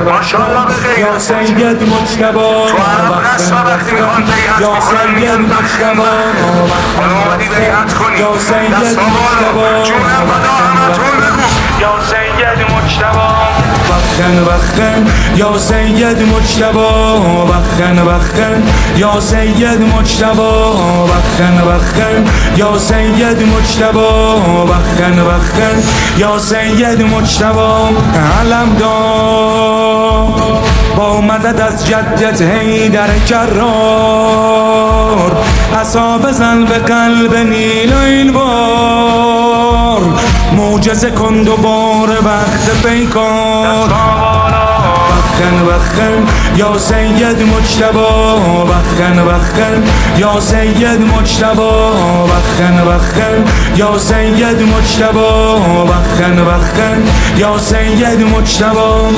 ماشاءالله بخیر یا سید مجتبی تو عرب نسا وقتی میخوان بیعت یا بکنن سید مجتبی حالا اومدی بیعت کنی یا سید دستا بالا مجتبی جونم بدا همتون بگو یا سید مجتبی بخن بخن یا سید مجتبی بخن بخن یا سید مجتبی بخن بخن یا سید مجتبی بخن بخن یا سید مجتبی علمدار با مدد از جدت حیدر کرار عصا بزن به قلب نیل و این بار معجزه کن دوباره وقت پیکار بخن بخن یا سید مجتبی بخن بخن یا سید مجتبی بخن بخن یا سید مجتبی بخن بخن یا سید مجتبی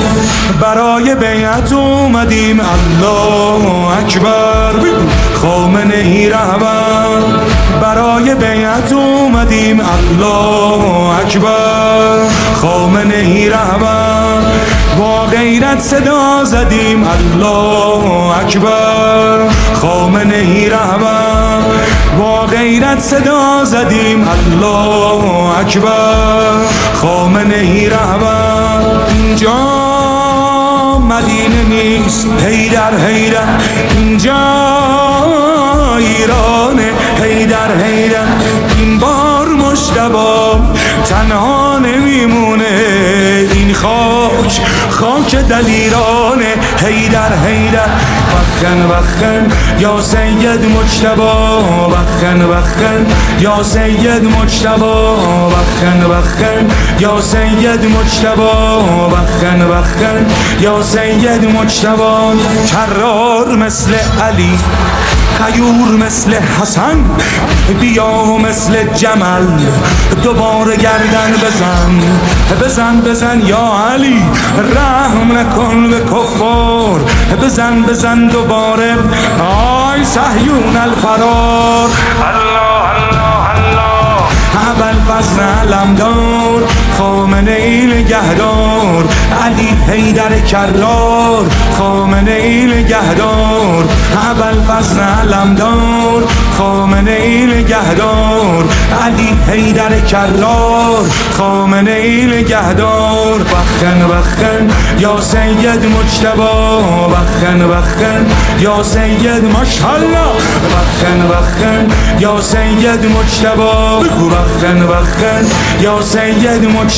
برای بیعت اومدیم الله اکبر خامنه ای رهبر برای بیعت اومدیم الله اکبر خامنه ای رهبر با غیرت صدا زدیم الله اکبر خامنه ای رهبر با غیرت صدا زدیم الله اکبر خامنه ای رهبر اینجا مدینه نیست حیدر حیدر اینجا ایرانه حیدر حیدر این بار مجتبی تنها نمیمونه این خاک دلیرانه حیدر حیدر بخن بخن یا سید مجتبی بخن بخن یا سید مجتبی بخن بخن یا سید مجتبی بخن بخن یا سید مجتبی کرار مثل علی غیور مثل حسن بیا مثل جمل دوباره گردن بزن بزن بزن یا علی رحم نکن به کفار بزن بزن دوباره آی صهیون الفرار الله الله الله ابوالفضل علمدار خامنه ای نگهدار علی حیدر کرار خامنه ای نگهدار ابوالفضل علمدار خامنه ای نگهدار علی حیدر کرار خامنه ای نگهدار بخن بخن یا سید مجتبی بخن بخن یا سید ماشاءالله بخن بخن یا سید مجتبی بخن بخن یا سید مجتبی